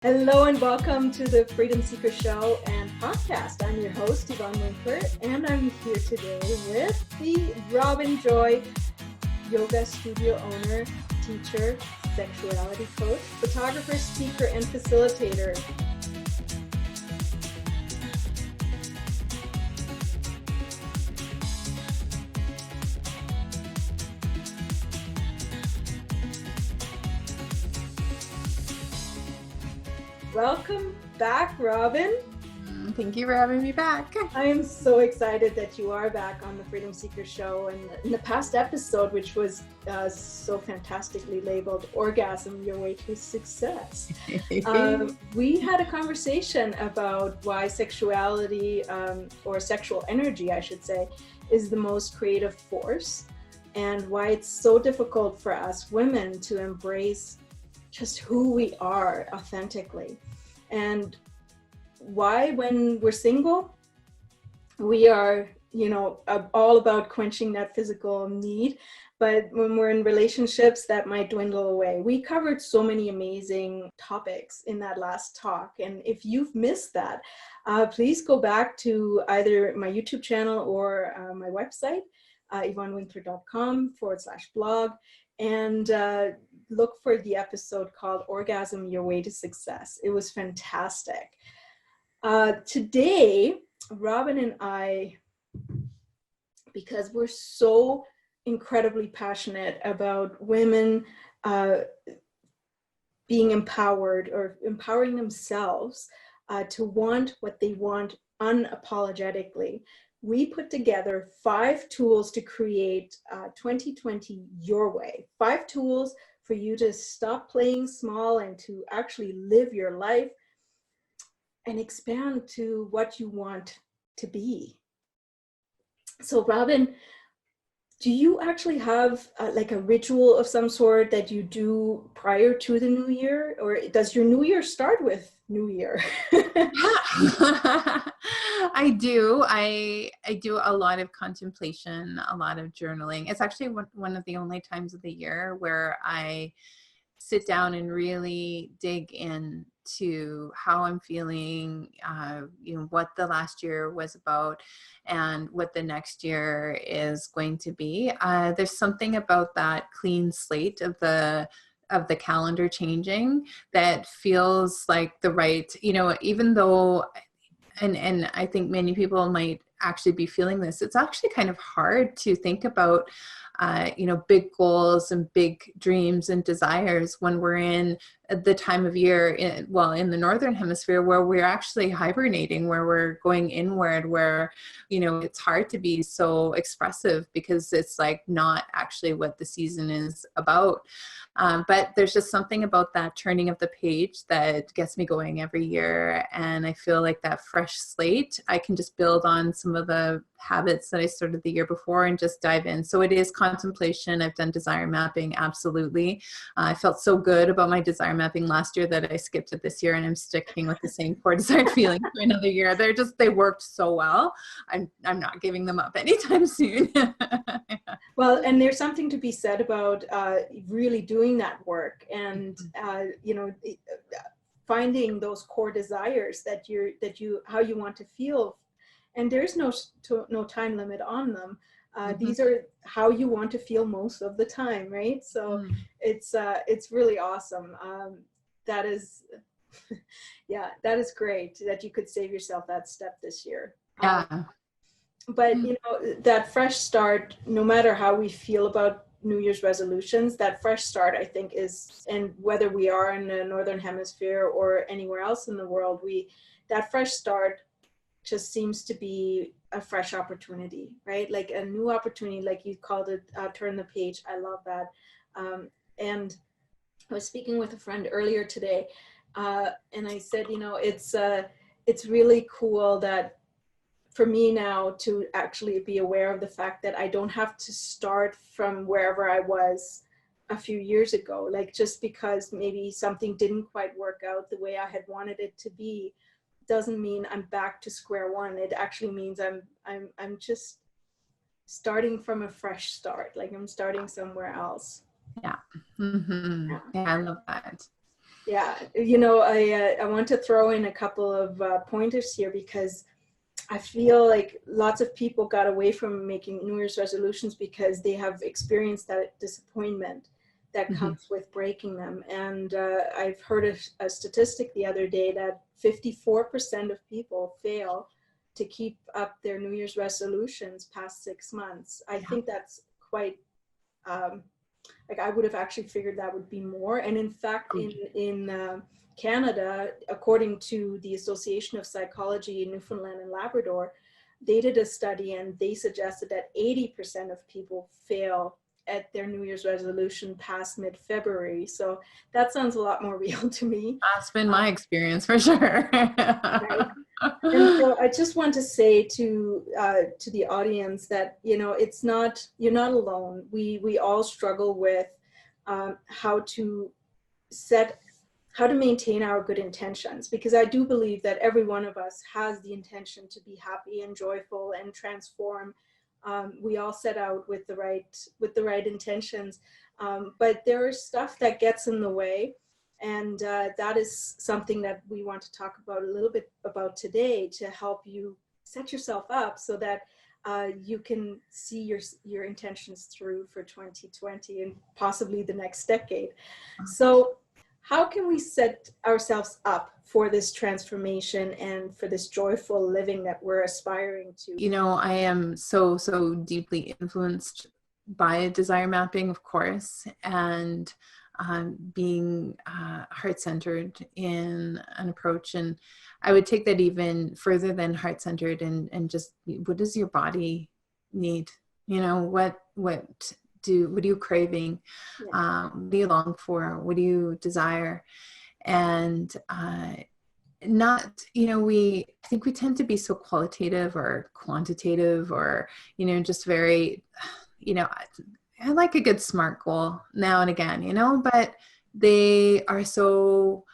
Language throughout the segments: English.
Hello and welcome to the Freedom Seeker Show and podcast. I'm your host, Yvonne Winkler, and I'm here today with the Robin Joy, yoga studio owner, teacher, sexuality coach, photographer, speaker, and facilitator. Welcome back, Robin. Thank you for having me back. I am so excited that you are back on the Freedom Seeker Show. And in the past episode, which was so fantastically labeled Orgasm, Your Way to Success, we had a conversation about why sexuality, or sexual energy, I should say, is the most creative force, and why it's so difficult for us women to embrace just who we are authentically, and why when we're single we are all about quenching that physical need, but when we're in relationships that might dwindle away. We covered so many amazing topics in that last talk, and if you've missed that, please go back to either my YouTube channel or my website, yvonnewinkler.com/blog, and look for the episode called Orgasm, Your Way to Success. It was fantastic. Today, Robin and I, because we're so incredibly passionate about women being empowered or empowering themselves to want what they want unapologetically, we put together 5 tools to create 2020 your way. 5 tools for you to stop playing small and to actually live your life and expand to what you want to be. So Robin, do you actually have like a ritual of some sort that you do prior to the new year, or does your new year start with new year? I do. I do a lot of contemplation, a lot of journaling. It's actually one of the only times of the year where I sit down and really dig into how I'm feeling, what the last year was about and what the next year is going to be. There's something about that clean slate of the calendar changing that feels like the right, even though, and I think many people might actually be feeling this, it's actually kind of hard to think about big goals and big dreams and desires when we're in the time of year, in the Northern Hemisphere, where we're actually hibernating, where we're going inward, where, it's hard to be so expressive because it's like not actually what the season is about. But there's just something about that turning of the page that gets me going every year. And I feel like that fresh slate, I can just build on some of the habits that I started the year before and just dive in. So it is contemplation. I've done desire mapping. Absolutely. I felt so good about my desire mapping last year that I skipped it this year, and I'm sticking with the same core desired feeling for another year. They worked so well. I'm not giving them up anytime soon. Well, and there's something to be said about really doing that work and finding those core desires that how you want to feel, and there's no time limit on them. These are how you want to feel most of the time, right? So it's really awesome. That is that is great that you could save yourself that step this year. But that fresh start, no matter how we feel about New Year's resolutions, that fresh start, I think, is, and whether we are in the Northern Hemisphere or anywhere else in the world, that fresh start just seems to be a fresh opportunity, right? Like a new opportunity, like you called it, turn the page. I love that. And I was speaking with a friend earlier today, and I said, it's really cool that for me now to actually be aware of the fact that I don't have to start from wherever I was a few years ago. Like, just because maybe something didn't quite work out the way I had wanted it to be, doesn't mean I'm back to square one. It actually means I'm just starting from a fresh start. Like I'm starting somewhere else. Yeah. Mm-hmm. Yeah, I love that. Yeah, you know, I want to throw in a couple of pointers here, because I feel like lots of people got away from making New Year's resolutions because they have experienced that disappointment that Mhm. comes with breaking them. And I've heard a statistic the other day that 54% of people fail to keep up their New Year's resolutions past 6 months. I Yeah. think that's quite, um, like, I would have actually figured that would be more. And in fact, in Canada, according to the Association of Psychology in Newfoundland and Labrador, they did a study and they suggested that 80% of people fail at their New Year's resolution past mid-February. So that sounds a lot more real to me. That's been my experience for sure. Right. And so I just want to say to the audience that, you know, it's not, you're not alone. We all struggle with how to how to maintain our good intentions, because I do believe that every one of us has the intention to be happy and joyful and transform. We all set out with the right intentions, but there is stuff that gets in the way. And that is something that we want to talk about a little bit about today, to help you set yourself up so that you can see your intentions through for 2020 and possibly the next decade. So how can we set ourselves up for this transformation and for this joyful living that we're aspiring to? You know, I am so, so deeply influenced by desire mapping, of course, and being heart-centered in an approach. And I would take that even further than heart-centered, and just, what does your body need? You know, what are you craving? Yeah. What do you long for? What do you desire? And not, you know, I think we tend to be so qualitative or quantitative, or, you know, just very, you know, I like a good SMART goal now and again, you know, but they are so,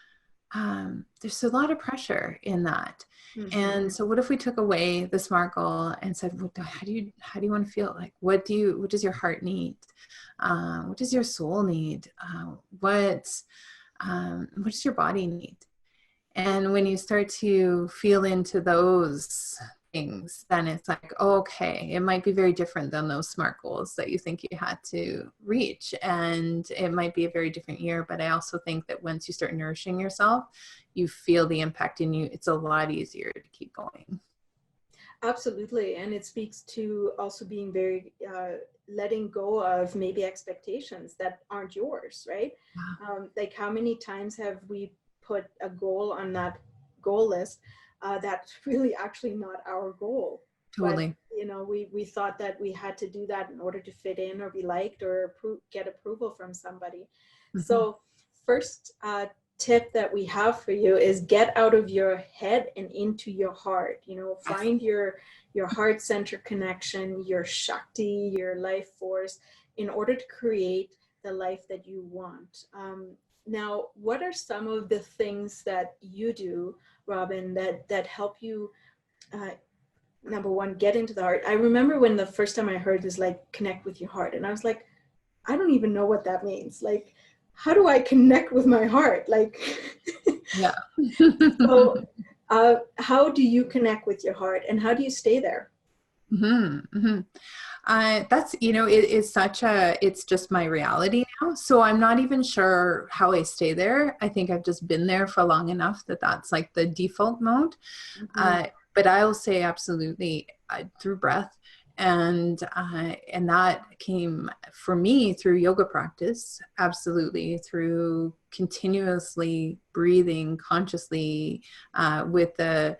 there's a lot of pressure in that. Mm-hmm. And so what if we took away the SMART goal and said, well, how do you want to feel? Like, what does your heart need? What does your soul need? What does your body need? And when you start to feel into those things, then it's like, oh, okay, it might be very different than those SMART goals that you think you had to reach. And it might be a very different year. But I also think that once you start nourishing yourself, you feel the impact in you. It's a lot easier to keep going. Absolutely. And it speaks to also being very, letting go of maybe expectations that aren't yours, right? Like, how many times have we put a goal on that goal list that's really actually not our goal? But, Totally. you know, we thought that we had to do that in order to fit in or be liked or get approval from somebody. Mm-hmm. So first tip that we have for you is get out of your head and into your heart. You know, find your heart center connection, your Shakti, your life force, in order to create the life that you want. Now, what are some of the things that you do, Robyn, that help you, number one, get into the heart? I remember when the first time I heard this, like, connect with your heart, and I was like, I don't even know what that means. Like, how do I connect with my heart? Like, yeah. So how do you connect with your heart, and how do you stay there? Mm-hmm, mm-hmm. That's, you know, it's just my reality now. So I'm not even sure how I stay there. I think I've just been there for long enough that that's like the default mode. Mm-hmm. But I'll say absolutely through breath. And that came for me through yoga practice, absolutely, through continuously breathing consciously with the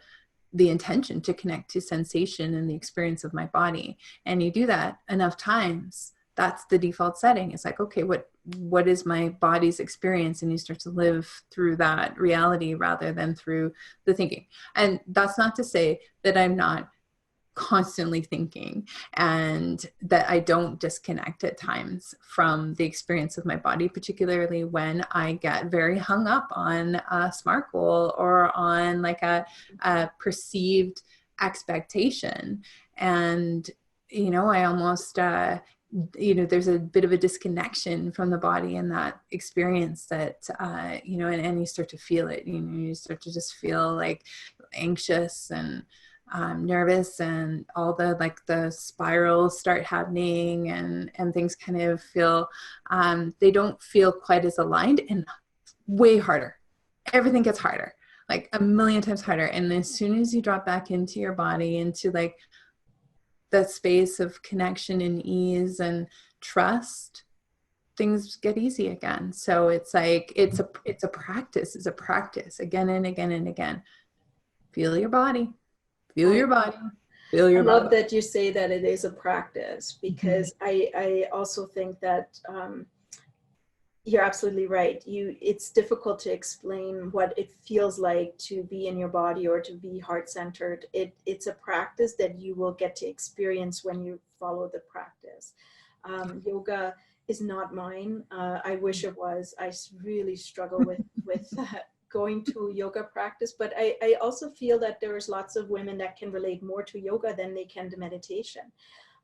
intention to connect to sensation and the experience of my body. And you do that enough times, that's the default setting. It's like, okay, what is my body's experience? And you start to live through that reality rather than through the thinking. And that's not to say that I'm not constantly thinking and that I don't disconnect at times from the experience of my body, particularly when I get very hung up on a SMART goal or on like a perceived expectation. And, you know, I almost there's a bit of a disconnection from the body in that experience that, and you start to feel it, you start to just feel like anxious and nervous, and all the spirals start happening, and things kind of feel, they don't feel quite as aligned, and way harder. Everything gets harder, like a million times harder. And as soon as you drop back into your body, into like that space of connection and ease and trust, things get easy again. So it's like, it's a practice again and again and again. Feel your body, feel your body, feel your I body. love that you say that it is a practice, because I also think that you're absolutely right. It's difficult to explain what it feels like to be in your body or to be heart-centered. It's a practice that you will get to experience when you follow the practice. Yoga is not mine. I wish it was. I really struggle with going to yoga practice, but I also feel that there's lots of women that can relate more to yoga than they can to meditation.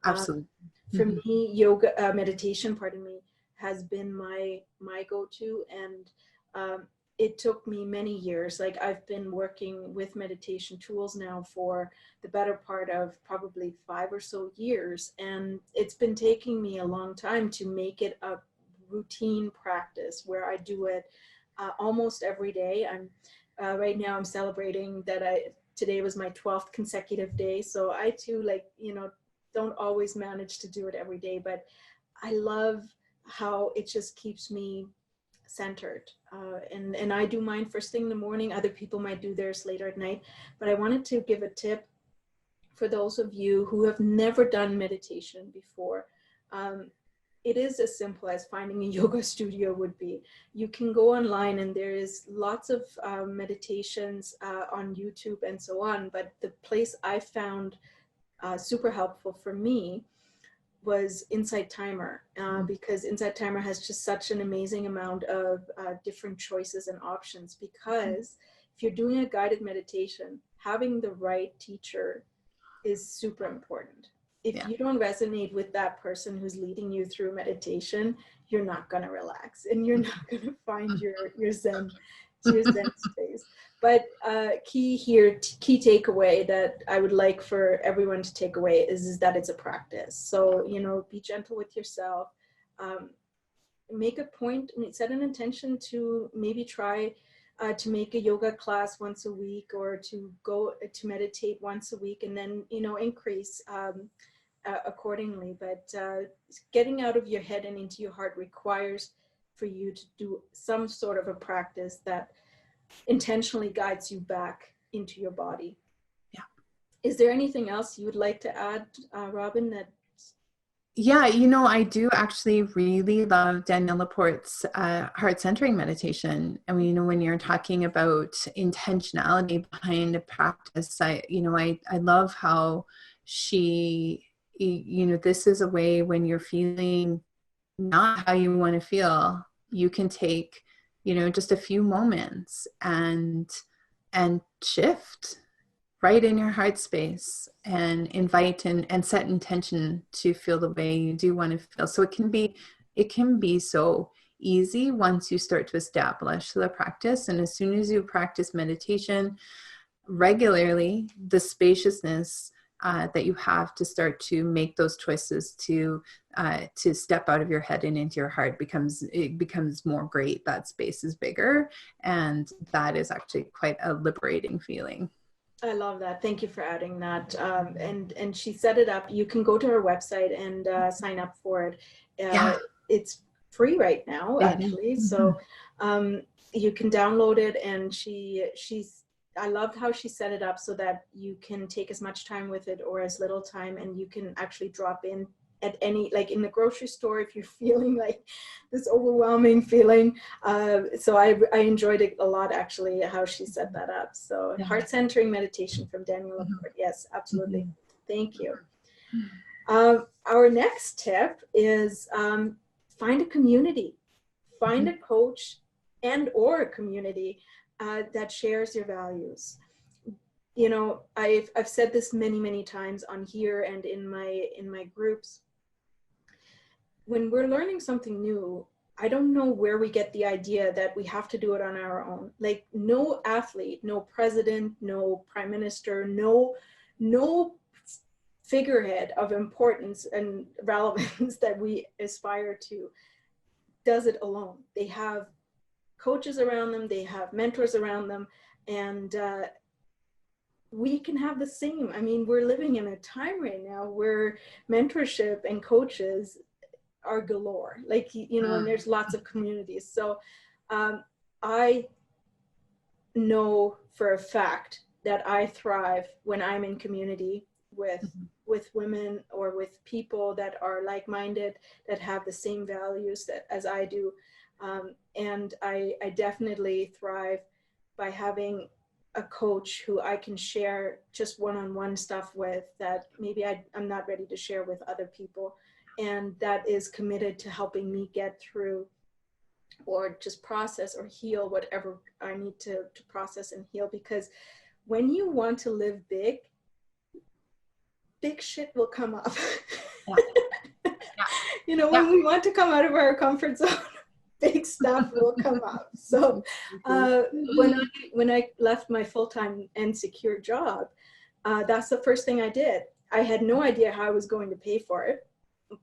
Absolutely. For me, yoga, meditation, pardon me, has been my go-to, and it took me many years. Like, I've been working with meditation tools now for the better part of probably 5 or so years, and it's been taking me a long time to make it a routine practice where I do it almost every day. I'm right now I'm celebrating that today was my 12th consecutive day, so I too, don't always manage to do it every day, but I love how it just keeps me centered. And I do mine first thing in the morning. Other people might do theirs later at night. But I wanted to give a tip for those of you who have never done meditation before. It is as simple as finding a yoga studio would be. You can go online, and there is lots of meditations on YouTube and so on. But the place I found super helpful for me was Insight Timer, because Insight Timer has just such an amazing amount of different choices and options. Because if you're doing a guided meditation, having the right teacher is super important. If you don't resonate with that person who's leading you through meditation, you're not going to relax, and you're not going to find your zen space. But key takeaway that I would like for everyone to take away is that it's a practice. So, be gentle with yourself. Make a point, set an intention to maybe try to make a yoga class once a week, or to go to meditate once a week, and then, increase accordingly. But getting out of your head and into your heart requires for you to do some sort of a practice that intentionally guides you back into your body. Yeah. Is there anything else you would like to add, Robyn? Yeah, I do actually really love Danielle Laporte's heart centering meditation. I mean, when you're talking about intentionality behind a practice, I love how she, this is a way when you're feeling not how you want to feel, you can take, just a few moments and shift right in your heart space, and invite and set intention to feel the way you do want to feel. So it can be so easy once you start to establish the practice. And as soon as you practice meditation regularly, the spaciousness that you have to start to make those choices to step out of your head and into your heart becomes more great. That space is bigger, and that is actually quite a liberating feeling. I love that. Thank you for adding that. And she set it up. You can go to her website and sign up for it. It's free right now, actually. So you can download it. And I loved how she set it up so that you can take as much time with it or as little time, and you can actually drop in at any, like in the grocery store, if you're feeling like this overwhelming feeling. So I enjoyed it a lot, actually, how she set that up. So heart centering meditation from Danielle Laporte. Yes, absolutely. Thank you. Our next tip is find a community, find a coach or a community that shares your values. I've said this many times on here and in my groups. when we're learning something new, I don't know where we get the idea that we have to do it on our own. Like no athlete, no president, no prime minister, no figurehead of importance and relevance that we aspire to does it alone. They have coaches around them, they have mentors around them, and we can have the same. I mean, we're living in a time right now where mentorship and coaches are galore, like, you know, and there's lots of communities. So I know for a fact that I thrive when I'm in community with women or with people that are like-minded, that have the same values as I do. And I definitely thrive by having a coach who I can share just one-on-one stuff with that maybe I'm not ready to share with other people, and that is committed to helping me get through or just process or heal whatever I need to process and heal. Because when you want to live big, big shit will come up. Yeah. Yeah. You know, when we want to come out of our comfort zone, big stuff will come up. So when I left my full-time and secure job, that's the first thing I did. I had no idea how I was going to pay for it,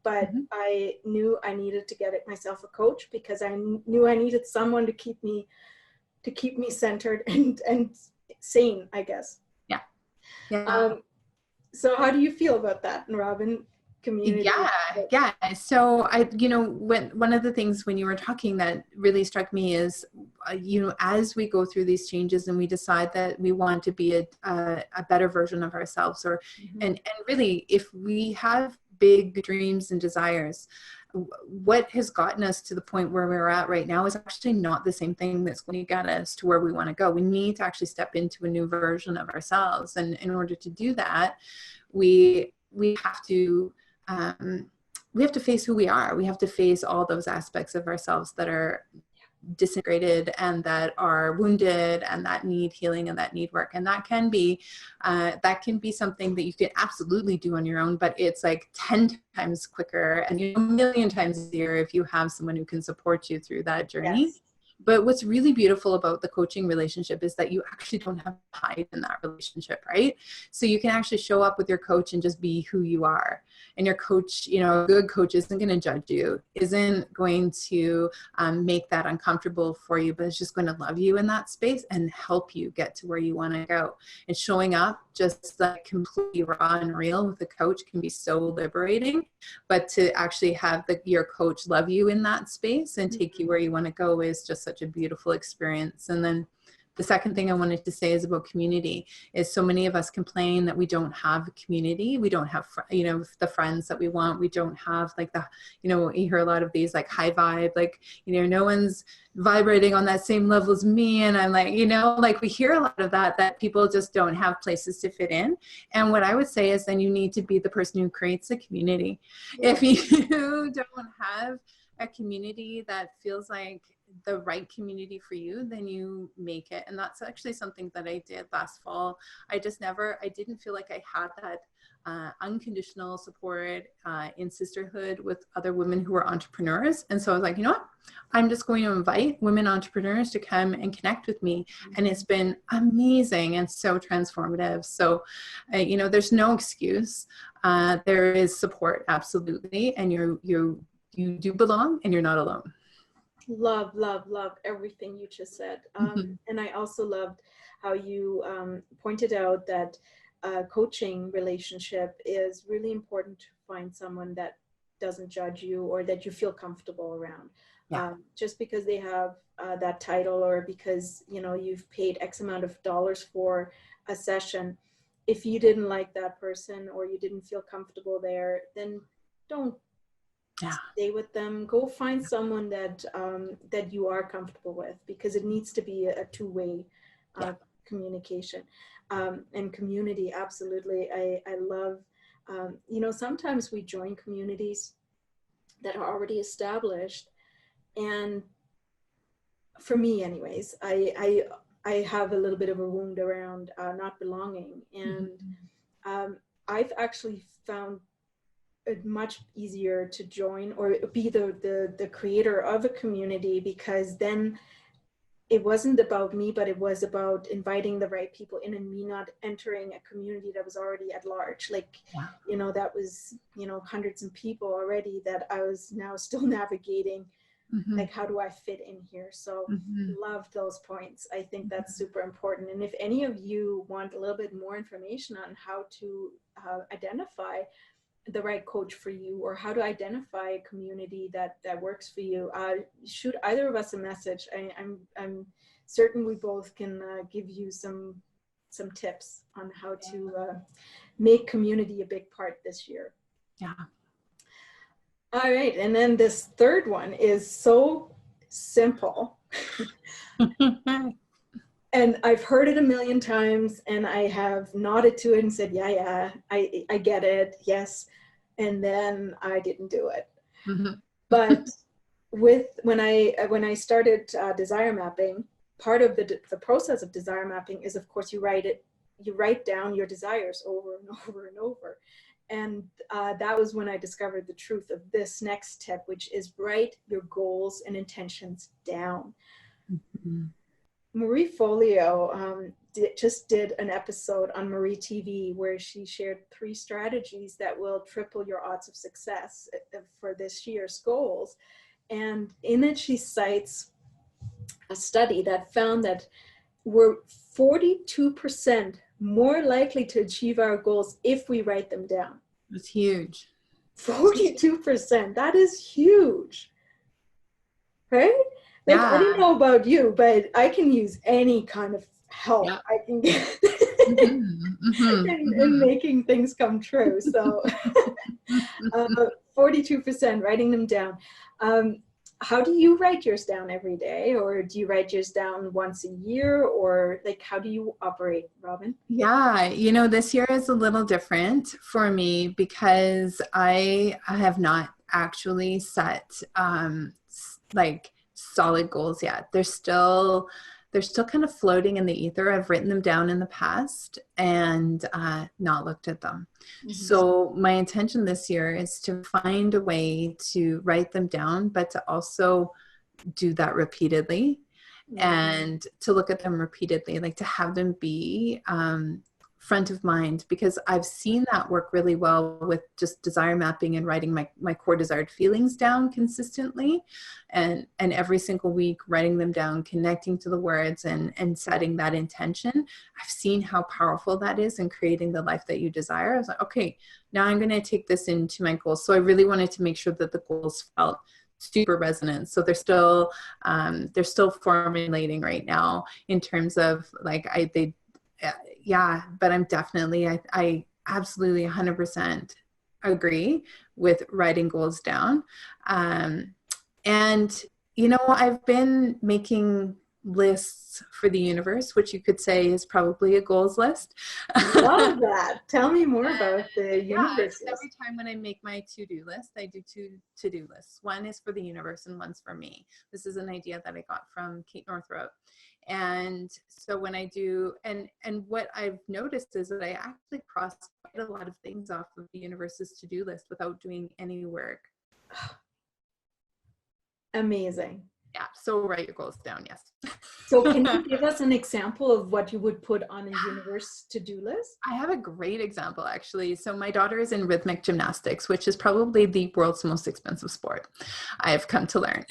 but I knew I needed to get myself a coach, because I knew I needed someone to keep me centered and sane, I guess. Yeah. Yeah. So how do you feel about that, Robyn? Community? Yeah. So one of the things when you were talking that really struck me is, as we go through these changes and we decide that we want to be a better version of ourselves, or and really, if we have big dreams and desires, what has gotten us to the point where we're at right now is actually not the same thing that's going to get us to where we want to go. We need to actually step into a new version of ourselves, and in order to do that, we have to face who we are. We have to face all those aspects of ourselves that are disintegrated and that are wounded and that need healing and that need work. And that can be something that you can absolutely do on your own, but it's like 10 times quicker and a million times easier if you have someone who can support you through that journey. Yes. But what's really beautiful about the coaching relationship is that you actually don't have to hide in that relationship, right? So you can actually show up with your coach and just be who you are. And your coach, a good coach isn't going to judge you, isn't going to make that uncomfortable for you, but it's just going to love you in that space and help you get to where you want to go. And showing up just like completely raw and real with a coach can be so liberating. But to actually have your coach love you in that space and take you where you want to go is just such a beautiful experience. And then the second thing I wanted to say is about community. Is so many of us complain that we don't have a community. We don't have, the friends that we want. We don't have like you hear a lot of these like high vibe, like, no one's vibrating on that same level as me. And I'm like, like we hear a lot of that people just don't have places to fit in. And what I would say is then you need to be the person who creates a community. If you don't have a community that feels like the right community for you, then you make it. And that's actually something that I did last fall. I didn't feel like I had that unconditional support in sisterhood with other women who are entrepreneurs. And so I was like, I'm just going to invite women entrepreneurs to come and connect with me. And it's been amazing and so transformative. So, there's no excuse. There is support, absolutely. And you do belong and you're not alone. Love everything you just said. And I also loved how you pointed out that coaching relationship is really important to find someone that doesn't judge you or that you feel comfortable around. Yeah. Just because they have that title or because you've paid X amount of dollars for a session, if you didn't like that person or you didn't feel comfortable there, then don't stay with them. Go find someone that you are comfortable with, because it needs to be a two-way communication and community. Absolutely. I love, sometimes we join communities that are already established, and for me anyways, I have a little bit of a wound around not belonging, and I've actually found much easier to join or be the creator of a community, because then it wasn't about me, but it was about inviting the right people in and me not entering a community that was already at large. Like, you know, that was, you know, hundreds of people already that I was now still navigating. Like, how do I fit in here? So love those points. I think that's super important. And if any of you want a little bit more information on how to identify the right coach for you, or how to identify a community that works for you, shoot either of us a message. I'm certain we both can give you some tips on how to make community a big part this year. Yeah. All right, and then this third one is so simple. And I've heard it a million times, and I have nodded to it and said, yeah, I get it, yes. And then I didn't do it. But when I started desire mapping, part of the process of desire mapping is, of course, you write down your desires over and over and over. And that was when I discovered the truth of this next tip, which is write your goals and intentions down. Marie Folio just did an episode on Marie TV where she shared 3 strategies that will triple your odds of success for this year's goals. And in it, she cites a study that found that we're 42% more likely to achieve our goals if we write them down. It's huge. 42%. That is huge. Right? Like, I don't know about you, but I can use any kind of help I can get in making things come true. So 42% writing them down. How do you write yours down every day? Or do you write yours down once a year? Or like, how do you operate, Robyn? Yeah, you know, this year is a little different for me because I have not actually set like solid goals yet. They're still kind of floating in the ether. I've written them down in the past and not looked at them. So my intention this year is to find a way to write them down, but to also do that repeatedly and to look at them repeatedly, like to have them be front of mind, because I've seen that work really well with just desire mapping and writing my core desired feelings down consistently, and every single week writing them down, connecting to the words and setting that intention. I've seen how powerful that is in creating the life that you desire. I was like, okay, now I'm going to take this into my goals. So I really wanted to make sure that the goals felt super resonant. So they're still formulating right now in terms of like, but I'm definitely, I absolutely 100% agree with writing goals down. And, you know, I've been making lists for the universe, which you could say is probably a goals list. Love that. Tell me more about the universe. Every time when I make my to-do list, I do 2 to-do lists. One is for the universe and one's for me. This is an idea that I got from Kate Northrope. And so when I do, and what I've noticed is that I actually cross quite a lot of things off of the universe's to-do list without doing any work. Amazing. Yeah. So write your goals down. Yes. So can you give us an example of what you would put on a universe to-do list? I have a great example, actually. So my daughter is in rhythmic gymnastics, which is probably the world's most expensive sport, I have come to learn.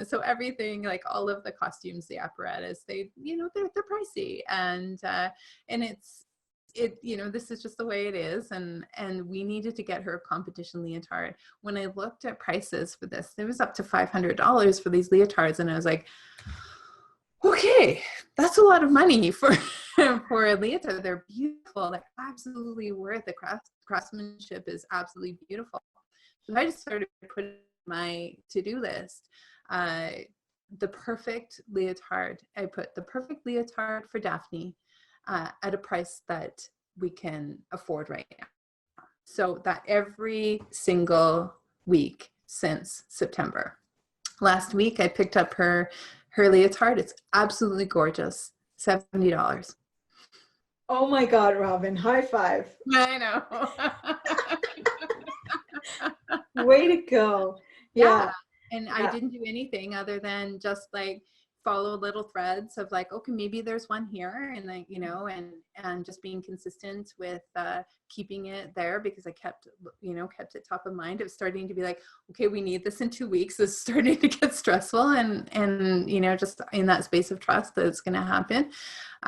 So everything, like all of the costumes, the apparatus, they're pricey, and this is just the way it is. And we needed to get her a competition leotard. When I looked at prices for this, it was up to $500 for these leotards. And I was like, okay, that's a lot of money for a leotard. They're beautiful. They're absolutely worth it. Craftsmanship is absolutely beautiful. So I just started putting my to-do list, the perfect leotard. I put the perfect leotard for Daphne at a price that we can afford right now. So that every single week since September. Last week, I picked up her leotard. It's absolutely gorgeous. $70. Oh my God, Robin, high five. I know. Way to go. Yeah. Yeah. And I Yeah. didn't do anything other than just like follow little threads of like, okay, maybe there's one here, and like, you know, and just being consistent with keeping it there, because I kept, you know, kept it top of mind. It was starting to be like, okay, we need this in 2 weeks. It's starting to get stressful, and you know, just in that space of trust that it's going to happen.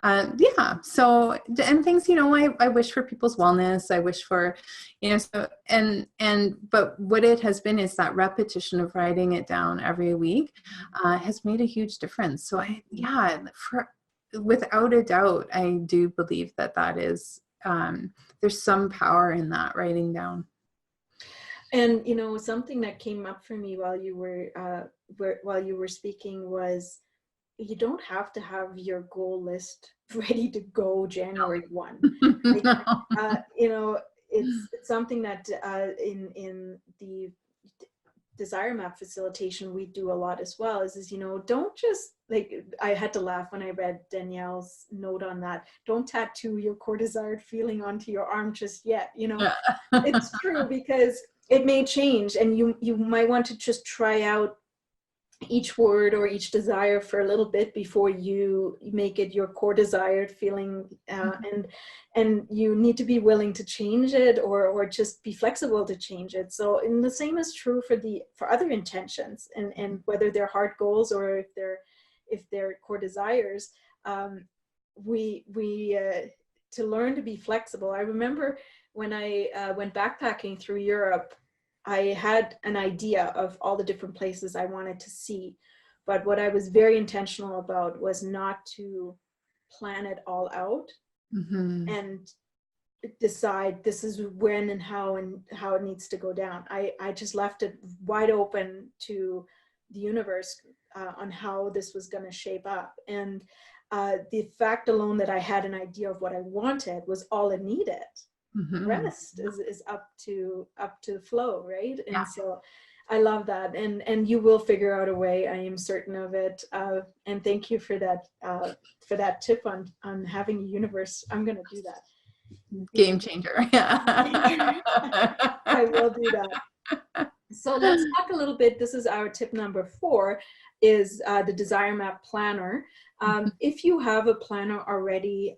Yeah. So, and things, you know, I wish for people's wellness. I wish for, you know, so, but what it has been is that repetition of writing it down every week has made a huge difference. So yeah, without a doubt, I do believe that is, there's some power in that writing down. And you know, something that came up for me while you were speaking was, you don't have to have your goal list ready to go January 1. Like, No. you know, it's something that in the desire map facilitation we do a lot as well, is you know, don't just, like, I had to laugh when I read Danielle's note on that. Don't tattoo your core desired feeling onto your arm just yet, you know. Yeah. It's true, because it may change, and you might want to just try out each word or each desire for a little bit before you make it your core desired feeling, and you need to be willing to change it, or just be flexible to change it. So, and the same is true for other intentions, and whether they're hard goals or if they're core desires. We to learn to be flexible. I remember when I went backpacking through Europe, I had an idea of all the different places I wanted to see. But what I was very intentional about was not to plan it all out and decide this is when and how it needs to go down. I just left it wide open to the universe on how this was going to shape up. And the fact alone that I had an idea of what I wanted was all it needed. Rest is up to the flow, right? Yeah. And so I love that, and you will figure out a way. I am certain of it. And thank you for that tip on having a universe. I'm going to do that. Game changer. Yeah. I will do that. So let's talk a little bit. This is our tip number 4, is the Desire Map Planner. If you have a planner already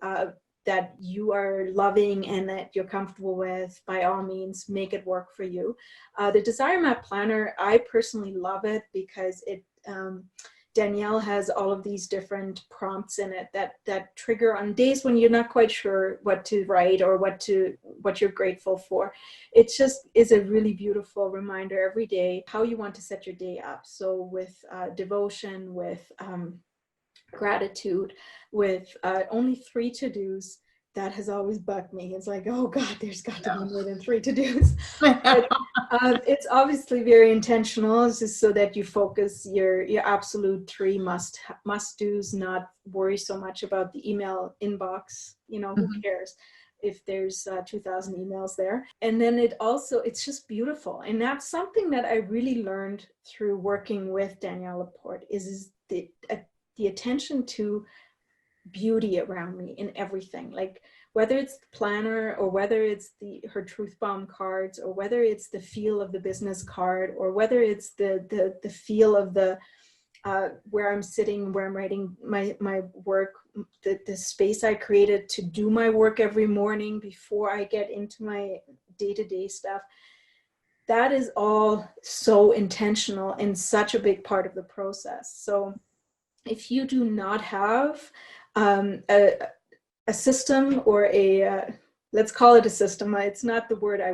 that you are loving and that you're comfortable with, by all means, make it work for you. The Desire Map Planner, I personally love it because Danielle has all of these different prompts in it that trigger on days when you're not quite sure what to write or what you're grateful for. It just is a really beautiful reminder every day how you want to set your day up. So with devotion, with gratitude, with only 3 to-dos. That has always bugged me. It's like, oh God, there's got to be more than 3 to-dos. But it's obviously very intentional. It's just so that you focus your absolute 3 must-dos, not worry so much about the email inbox. You know, who cares if there's 2,000 emails there. And then it's just beautiful. And that's something that I really learned through working with Danielle Laporte, is the attention to beauty around me in everything. Like, whether it's the planner, or whether it's her truth bomb cards, or whether it's the feel of the business card, or whether it's the feel of the where I'm sitting, where I'm writing my work, the space I created to do my work every morning before I get into my day-to-day stuff. That is all so intentional and such a big part of the process. So if you do not have a system, or let's call it a system. It's not the word I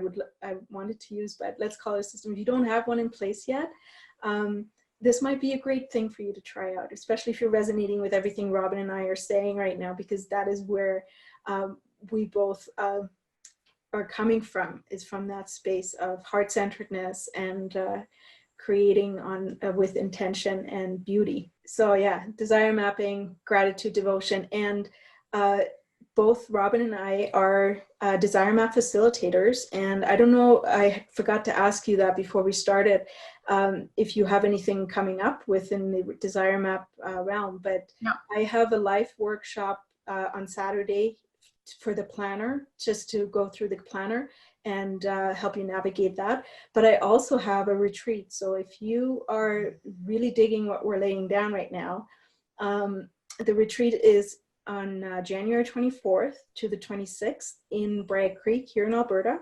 wanted to use, but let's call it a system. If you don't have one in place yet, this might be a great thing for you to try out, especially if you're resonating with everything Robin and I are saying right now, because that is where we both are coming from, is from that space of heart-centeredness and creating with intention and beauty. So yeah, desire mapping, gratitude, devotion, and both Robin and I are desire map facilitators. And I don't know, I forgot to ask you that before we started, if you have anything coming up within the desire map realm, but No. I have a life workshop on Saturday for the planner, just to go through the planner and help you navigate that. But I also have a retreat. So if you are really digging what we're laying down right now, the retreat is on January 24th to the 26th in Bragg Creek here in Alberta.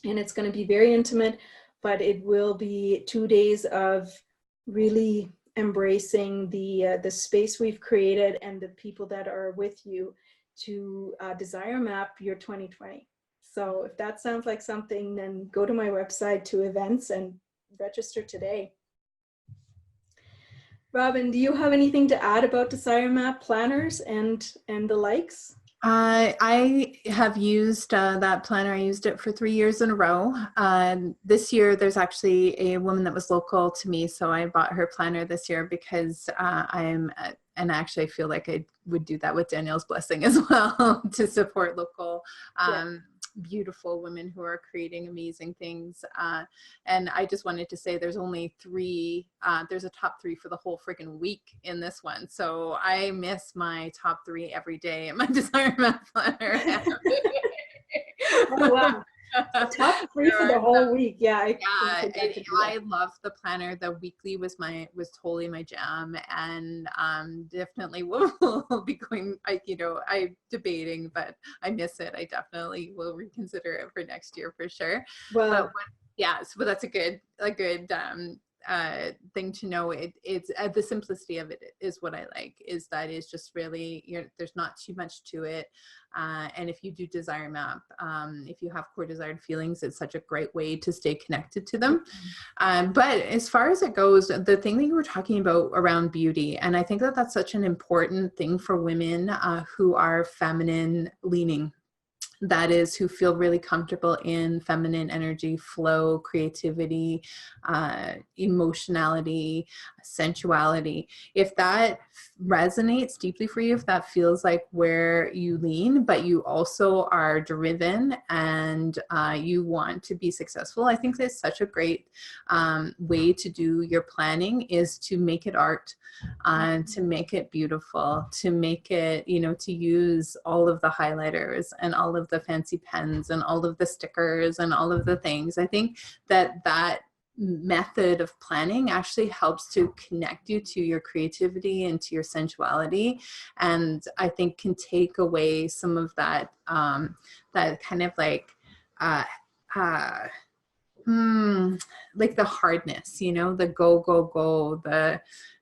And it's going to be very intimate, but it will be 2 days of really embracing the space we've created and the people that are with you to desire map your 2020. So if that sounds like something, then go to my website to events and register today. Robin, do you have anything to add about Desire Map planners and the likes? I have used that planner. I used it for 3 years in a row. This year, there's actually a woman that was local to me, so I bought her planner this year because and actually I feel like I would do that with Danielle's blessing as well to support local beautiful women who are creating amazing things. And I just wanted to say there's only 3, there's a top 3 for the whole freaking week in this one. So I miss my top 3 every day in my Desire Map planner. Oh, wow. The top 3 for the whole week. Yeah, I love the planner. The weekly was totally my jam, and definitely will be going. I'm debating, but I miss it. I definitely will reconsider it for next year for sure. Well, but that's a good thing to know. It's the simplicity of it is what I like, is that it's just really, there's not too much to it. And if you do Desire Map, if you have core desired feelings, it's such a great way to stay connected to them. But as far as it goes, the thing that you were talking about around beauty, and I think that that's such an important thing for women who are feminine leaning. That is, who feel really comfortable in feminine energy, flow, creativity, emotionality, sensuality. If that resonates deeply for you, if that feels like where you lean, but you also are driven and you want to be successful, I think that's such a great way to do your planning, is to make it art, to make it beautiful, to make it, to use all of the highlighters and all of the fancy pens and all of the stickers and all of the things. I think that method of planning actually helps to connect you to your creativity and to your sensuality, and I think can take away some of that that kind of like like the hardness, the go,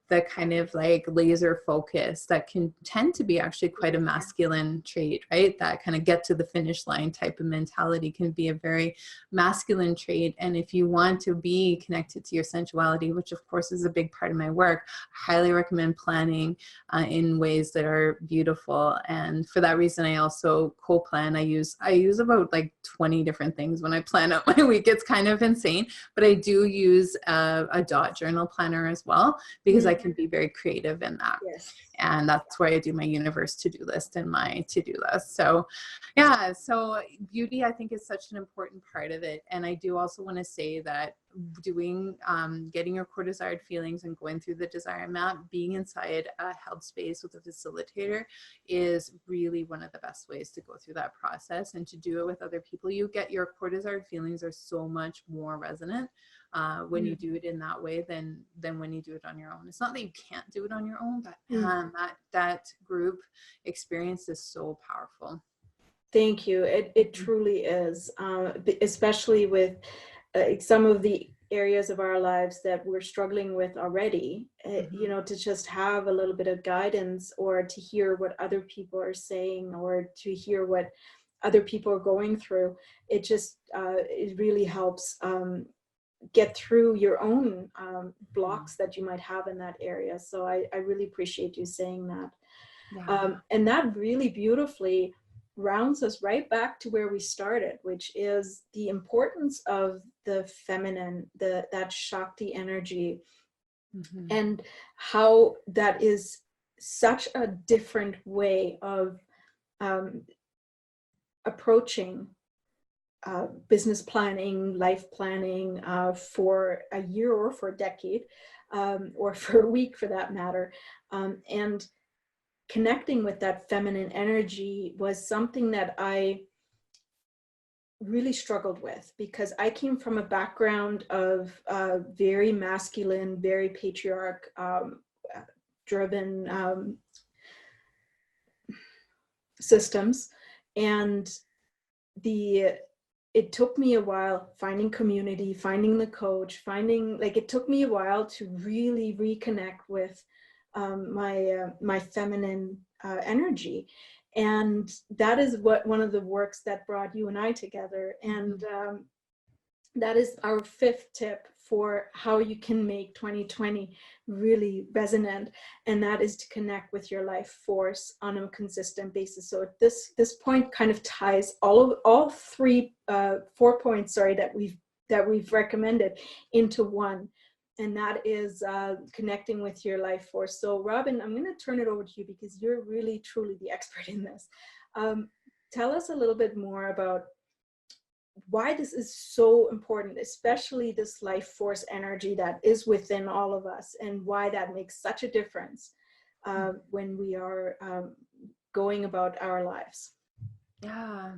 the kind of like laser focus that can tend to be actually quite a masculine trait, right? That kind of get to the finish line type of mentality can be a very masculine trait. And if you want to be connected to your sensuality, which of course is a big part of my work, I highly recommend planning in ways that are beautiful. And for that reason, I also co-plan. I use about like 20 different things when I plan out my week. It's kind of insane, but I do use a dot journal planner as well, because I can be very creative in that. yes. And that's where I do my universe to-do list and my to-do list. So yeah, so beauty, I think, is such an important part of it. And I do also want to say that doing, getting your core desired feelings and going through the Desire Map, being inside a held space with a facilitator is really one of the best ways to go through that process, and to do it with other people. You get your core desired feelings are so much more resonant when you do it in that way than when you do it on your own. It's not that you can't do it on your own, but that group experience is so powerful. Thank you. It truly is, especially with some of the areas of our lives that we're struggling with already, to just have a little bit of guidance, or to hear what other people are saying, or to hear what other people are going through. It just, it really helps get through your own blocks that you might have in that area. So I really appreciate you saying that. Yeah. And that really beautifully rounds us right back to where we started, which is the importance of the feminine, that Shakti energy, and how that is such a different way of approaching business planning, life planning for a year or for a decade, or for a week for that matter. And connecting with that feminine energy was something that I really struggled with, because I came from a background of very masculine, very patriarch driven systems. And it took me a while finding community, finding the coach, it took me a while to really reconnect with my feminine energy. And that is one of the works that brought you and I together. And that is our fifth tip for how you can make 2020 really resonant, and that is to connect with your life force on a consistent basis. So this point kind of ties all 4 points, that we've recommended into one, and that is connecting with your life force. So Robyn, I'm going to turn it over to you because you're really truly the expert in this. Tell us a little bit more about why this is so important, especially this life force energy that is within all of us, and why that makes such a difference when we are going about our lives. Yeah.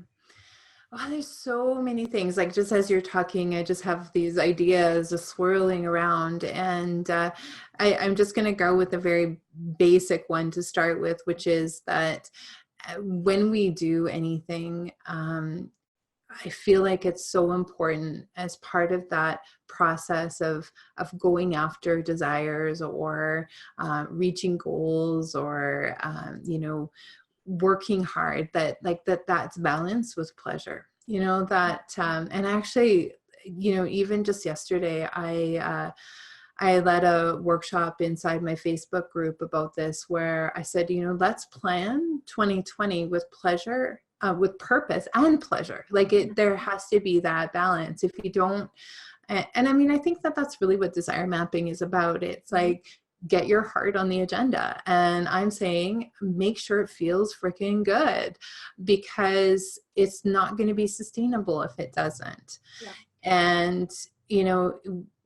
Oh, there's so many things. Like, just as you're talking, I just have these ideas just swirling around, and I'm just going to go with a very basic one to start with, which is that when we do anything, I feel like it's so important as part of that process of going after desires, or reaching goals, or working hard, that's balanced with pleasure. And actually, even just yesterday, I led a workshop inside my Facebook group about this, where I said, let's plan 2020 with pleasure, with purpose and pleasure. There has to be that balance. If you don't, and I mean, I think that's really what desire mapping is about. It's like, get your heart on the agenda. And I'm saying, make sure it feels freaking good, because it's not going to be sustainable if it doesn't. Yeah. And,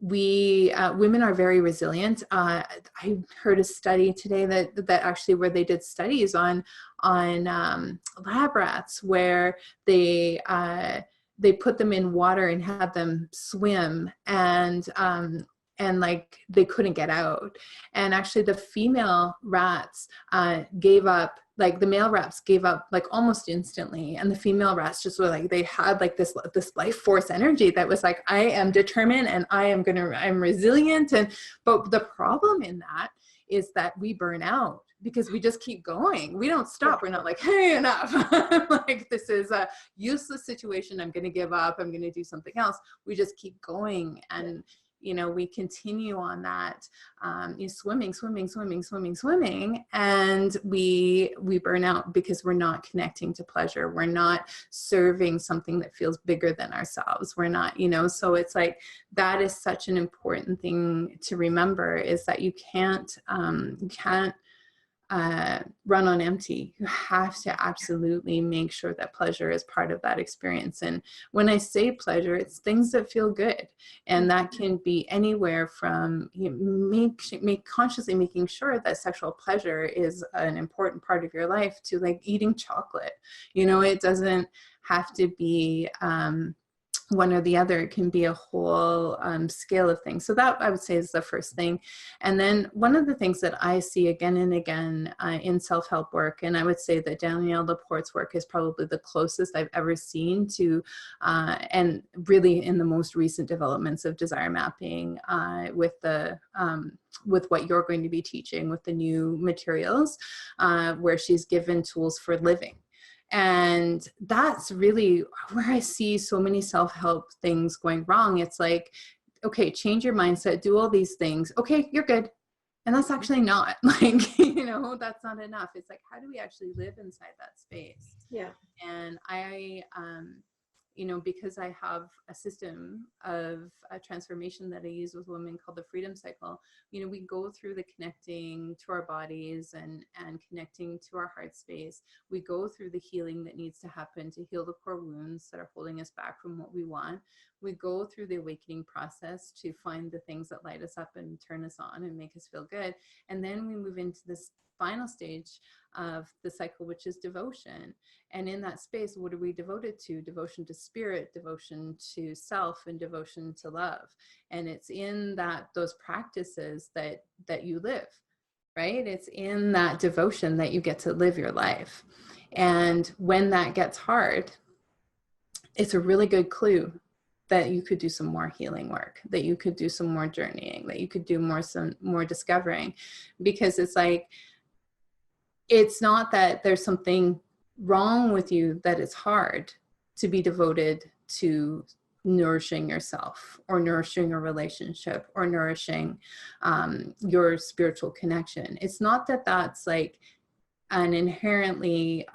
we women are very resilient. I heard a study today that actually, where they did studies on lab rats, where they put them in water and had them swim, and they couldn't get out. And actually, the female rats gave up. The male rats gave up almost instantly, and the female rats just were they had this life force energy that was I am determined, and I'm resilient. But the problem in that is that we burn out, because we just keep going. We don't stop. We're not hey, enough. This is a useless situation. I'm going to give up. I'm going to do something else. We just keep going. And we continue on that, swimming, and we burn out, because we're not connecting to pleasure. We're not serving something that feels bigger than ourselves. We're not, so it's that is such an important thing to remember, is that you can't run on empty. You have to absolutely make sure that pleasure is part of that experience. And when I say pleasure, it's things that feel good, and that can be anywhere from consciously making sure that sexual pleasure is an important part of your life, to eating chocolate. It doesn't have to be one or the other. It can be a whole scale of things. So that, I would say, is the first thing. And then one of the things that I see again and again in self-help work, and I would say that Danielle Laporte's work is probably the closest I've ever seen to, and really in the most recent developments of desire mapping, with what you're going to be teaching with the new materials, where she's given tools for living. And that's really where I see so many self-help things going wrong. It's okay, change your mindset, do all these things. Okay, you're good. And that's actually not that's not enough. It's how do we actually live inside that space? Yeah. And I, because I have a system of a transformation that I use with women called the Freedom Cycle, we go through the connecting to our bodies and connecting to our heart space. We go through the healing that needs to happen to heal the core wounds that are holding us back from what we want. We go through the awakening process to find the things that light us up and turn us on and make us feel good. And then we move into this final stage of the cycle, which is devotion. And in that space, what are we devoted to? Devotion to spirit, devotion to self, and devotion to love. And it's in those practices that you live, right? It's in that devotion that you get to live your life. And when that gets hard, it's a really good clue that you could do some more healing work, that you could do some more journeying, that you could do some more discovering, because it's like, it's not that there's something wrong with you, that it's hard to be devoted to nourishing yourself, or nourishing a relationship, or nourishing your spiritual connection. It's not that that's like an inherently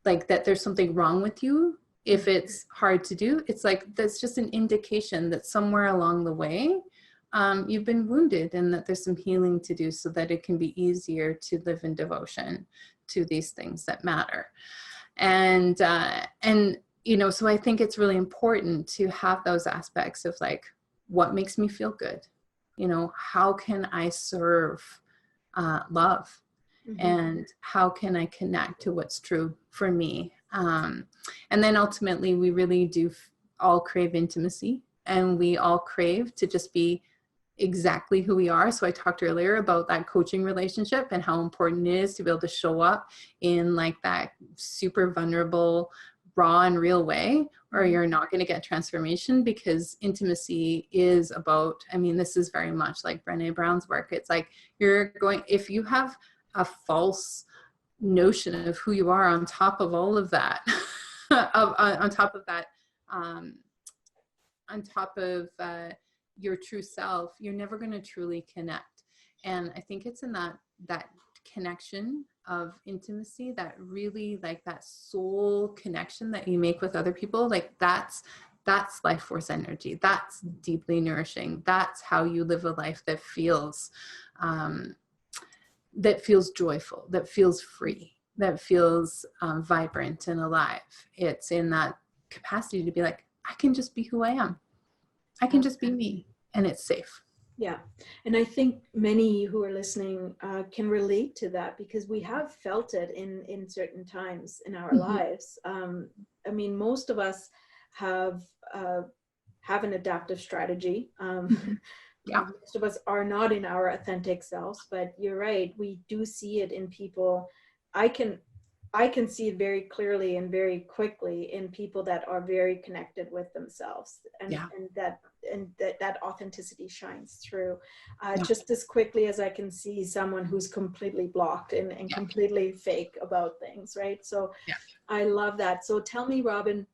like that there's something wrong with you if it's hard to do. It's like, that's just an indication that somewhere along the way you've been wounded, and that there's some healing to do, so that it can be easier to live in devotion to these things that matter. And you know, so I think it's really important to have those aspects of like, what makes me feel good? You know, how can I serve love? And how can I connect to what's true for me? And then ultimately, we really do all crave intimacy, and we all crave to just be exactly who we are. So I talked earlier about that coaching relationship, and how important it is to be able to show up in like that super vulnerable, raw and real way, or you're not going to get transformation. Because intimacy is about, I mean, this is very much like Brené Brown's work. It's like, if you have a false notion of who you are on top of all of that, on top of your true self, you're never going to truly connect. And I think it's in that connection of intimacy, that really like that soul connection that you make with other people, like that's life force energy. That's deeply nourishing. That's how you live a life that feels joyful, that feels free, that feels vibrant and alive. It's in that capacity to be like, I can just be who I am. I can just be me, and it's safe. Yeah. And I think many who are listening can relate to that, because we have felt it in certain times in our lives. I mean, most of us have an adaptive strategy. Yeah. Most of us are not in our authentic selves, but you're right. We do see it in people. I can see it very clearly and very quickly in people that are very connected with themselves, and that authenticity shines through just as quickly as I can see someone who's completely blocked and completely fake about things, right? So I love that. So tell me, Robyn,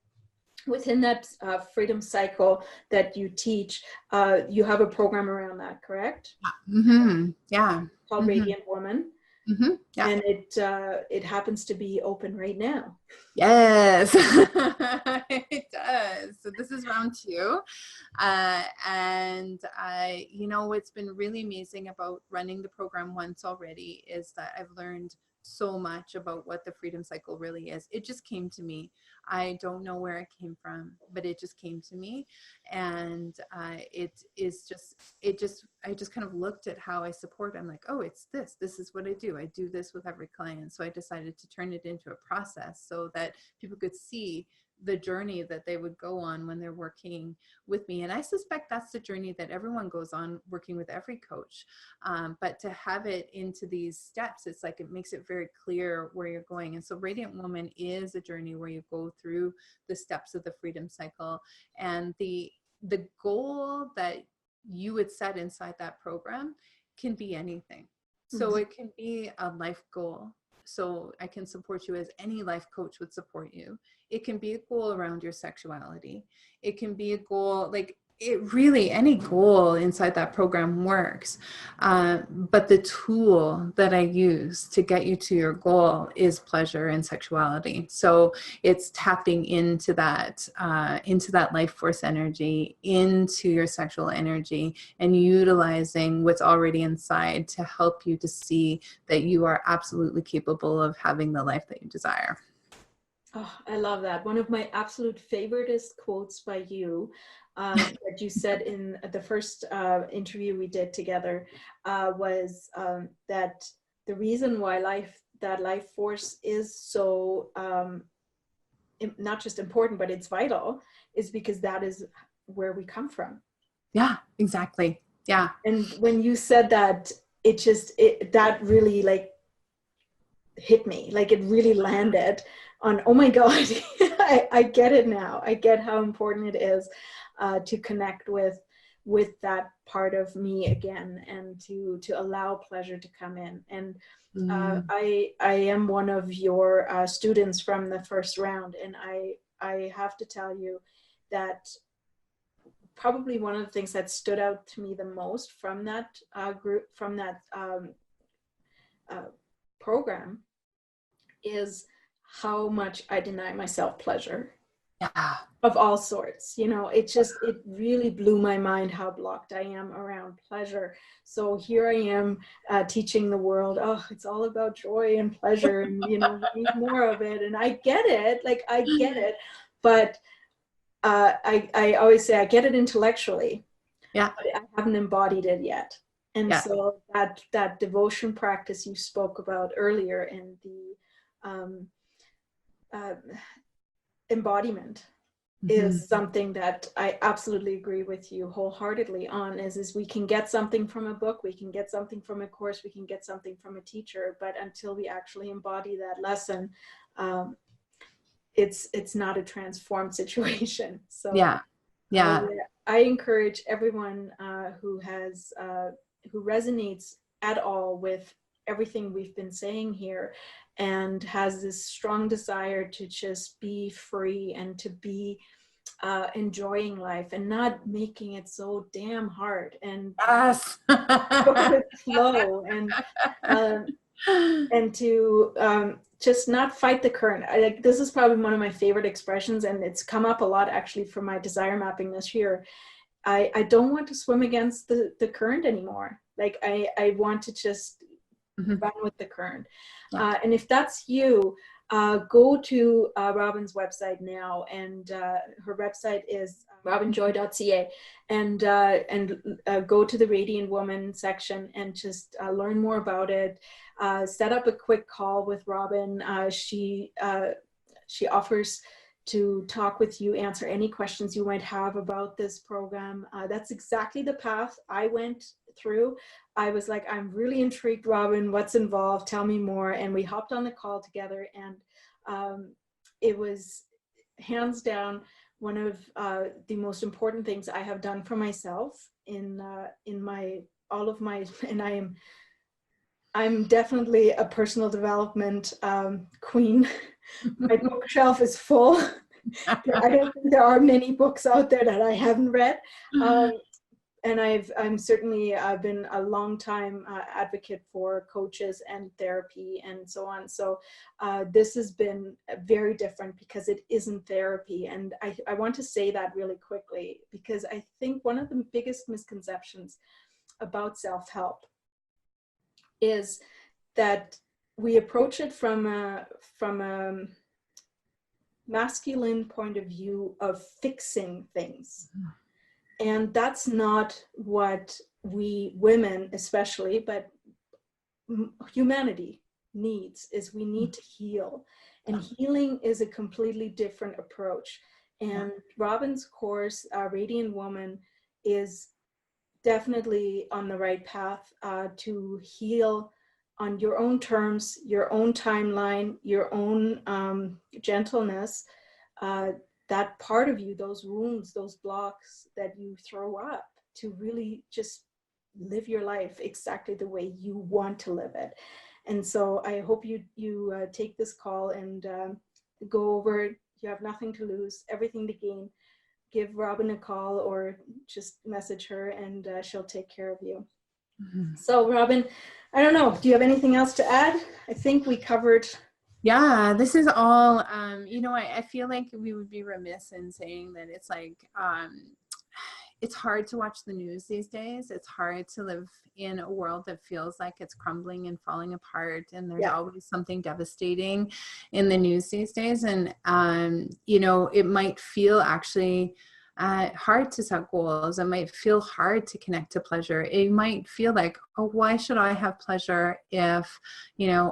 within that freedom cycle that you teach, you have a program around that, correct? Yeah. Called Radiant Woman. Yeah. And it happens to be open right now. Yes, it does. So this is round 2. And you know, what's been really amazing about running the program once already is that I've learned so much about what the freedom cycle really is. It just came to me. I don't know where it came from, but it just came to me. And I just kind of looked at how I support. I'm like, oh, it's this is what I do. I do this with every client. So I decided to turn it into a process so that people could see the journey that they would go on when they're working with me. And I suspect that's the journey that everyone goes on working with every coach. But to have it into these steps, it's like, it makes it very clear where you're going. And so Radiant Woman is a journey where you go through the steps of the freedom cycle. And the goal that you would set inside that program can be anything. So it can be a life goal. So I can support you as any life coach would support you. It can be a goal around your sexuality. It can be a goal, like, it really, any goal inside that program works. But the tool that I use to get you to your goal is pleasure and sexuality. So it's tapping into that life force energy, into your sexual energy, and utilizing what's already inside to help you to see that you are absolutely capable of having the life that you desire. Oh, I love that. One of my absolute favoriteest quotes by you that you said in the first interview we did together was that the reason why that life force is so not just important, but it's vital, is because that is where we come from. Yeah, exactly. Yeah. And when you said that, that really like hit me, like it really landed on, oh my God, I get it now. I get how important it is to connect with that part of me again, and to allow pleasure to come in. And I am one of your students from the first round, and I have to tell you that probably one of the things that stood out to me the most from that group, from that program, is how much I deny myself pleasure. Yeah. Of all sorts. You know, it really blew my mind how blocked I am around pleasure. So here I am teaching the world, oh, it's all about joy and pleasure, and, you know, we need more of it. And I get it, like I get it, but I always say I get it intellectually, yeah, but I haven't embodied it yet. And yeah. so that devotion practice you spoke about earlier, and the embodiment, is something that I absolutely agree with you wholeheartedly on. Is we can get something from a book, we can get something from a course, we can get something from a teacher, but until we actually embody that lesson, it's not a transformed situation. So yeah, yeah. I encourage everyone who resonates at all with everything we've been saying here, and has this strong desire to just be free and to be enjoying life and not making it so damn hard, and Yes. go with flow, and to just not fight the current. Like, this is probably one of my favorite expressions, and it's come up a lot actually for my desire mapping this year. I don't want to swim against the current anymore. Like I want to just run with the current. Yeah. And if that's you, go to Robyns' website now, and her website is robinjoy.ca, and go to the Radiant Woman section and just learn more about it. Set up a quick call with Robyn. She offers to talk with you, answer any questions you might have about this program. That's exactly the path I went through. I was like, I'm really intrigued, Robyn, what's involved? Tell me more. And we hopped on the call together, and it was hands down one of the most important things I have done for myself in all of my, and I'm definitely a personal development queen. My bookshelf is full. I don't think there are many books out there that I haven't read. And I'm certainly been a long time advocate for coaches and therapy and so on. So this has been very different because it isn't therapy. And I want to say that really quickly, because I think one of the biggest misconceptions about self-help is that we approach it from a masculine point of view of fixing things. And that's not what we women especially, but humanity needs. Is we need to heal. And healing is a completely different approach. And Robyns' course, Radiant Woman, is definitely on the right path to heal on your own terms, your own timeline, your own gentleness. That part of you, those wounds, those blocks that you throw up, to really just live your life exactly the way you want to live it. And so I hope you take this call and go over it. You have nothing to lose, everything to gain. Give Robyn a call or just message her, and she'll take care of you. So Robyn, I don't know, do you have anything else to add? I think we covered. Yeah, this is all, I feel like we would be remiss in saying that it's like, it's hard to watch the news these days. It's hard to live in a world that feels like it's crumbling and falling apart. And there's always something devastating in the news these days. And, it might feel actually hard to set goals. It might feel hard to connect to pleasure. It might feel like, oh, why should I have pleasure if,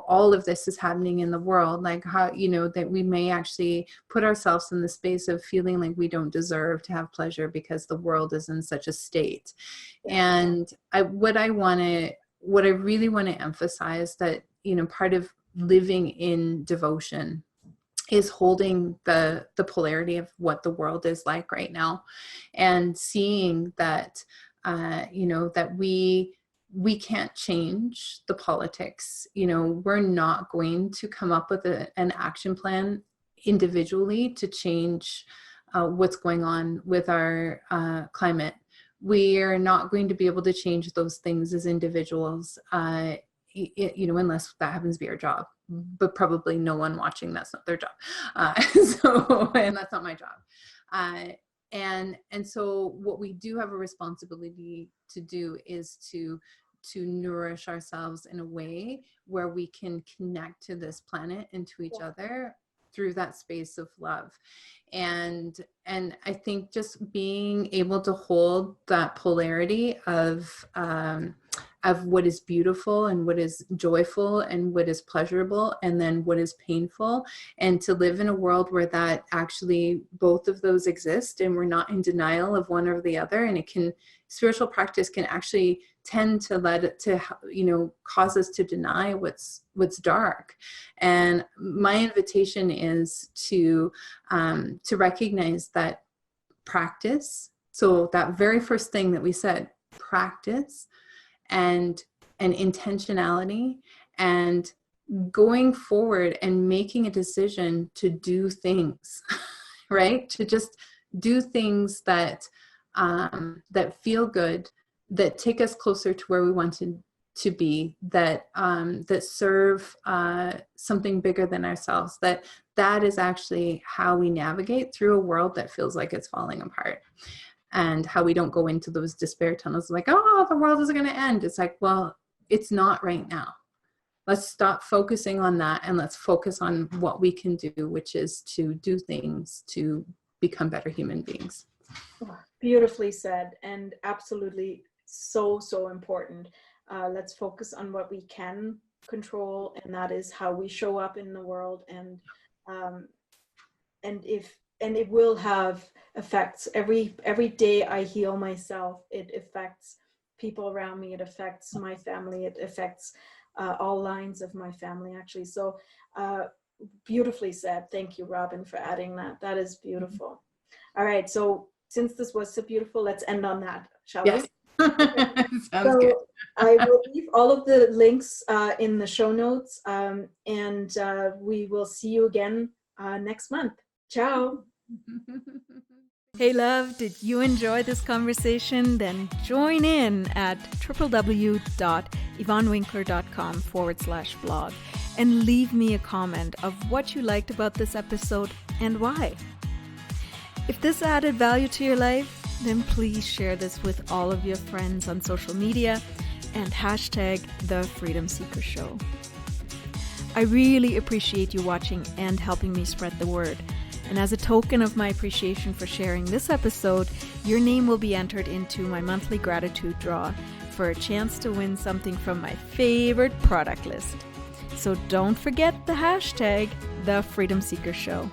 all of this is happening in the world? Like how, that we may actually put ourselves in the space of feeling like we don't deserve to have pleasure because the world is in such a state. And what I really want to emphasize that, part of living in devotion is holding the polarity of what the world is like right now, and seeing that, that we can't change the politics. We're not going to come up with an action plan individually to change what's going on with our climate. We are not going to be able to change those things as individuals, unless that happens to be our job. But probably no one watching, that's not their job. And that's not my job. And so what we do have a responsibility to do is to nourish ourselves in a way where we can connect to this planet and to each other through that space of love. And I think just being able to hold that polarity of what is beautiful and what is joyful and what is pleasurable and then what is painful, and to live in a world where that actually both of those exist and we're not in denial of one or the other. And spiritual practice can actually tend to cause us to deny what's dark. And my invitation is to recognize that practice. So that very first thing that we said, practice and intentionality, and going forward and making a decision to do things, right? To just do things that feel good, that take us closer to where we want to be, that serve something bigger than ourselves. That is actually how we navigate through a world that feels like it's falling apart. And how we don't go into those despair tunnels like, oh, the world is going to end. It's like, well, it's not right now. Let's stop focusing on that and let's focus on what we can do, which is to do things to become better human beings. Beautifully said, and absolutely so important. Let's focus on what we can control, and that is how we show up in the world. And it will have effects. Every day I heal myself, it affects people around me, it affects my family, it affects all lines of my family, actually. So beautifully said. Thank you, Robyn, for adding that. That is beautiful. All right, so since this was so beautiful, let's end on that, shall we? Sounds good. I will leave all of the links in the show notes, and we will see you again next month. Ciao. Hey love, did you enjoy this conversation? Then join in at www.yvonnewinkler.com/blog and leave me a comment of what you liked about this episode and why. If this added value to your life, then please share this with all of your friends on social media and hashtag The Freedom Seeker Show. I really appreciate you watching and helping me spread the word. And as a token of my appreciation for sharing this episode, your name will be entered into my monthly gratitude draw for a chance to win something from my favorite product list. So don't forget the hashtag The Freedom Seeker Show.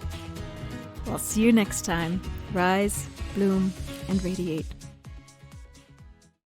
I'll see you next time. Rise, bloom, and radiate.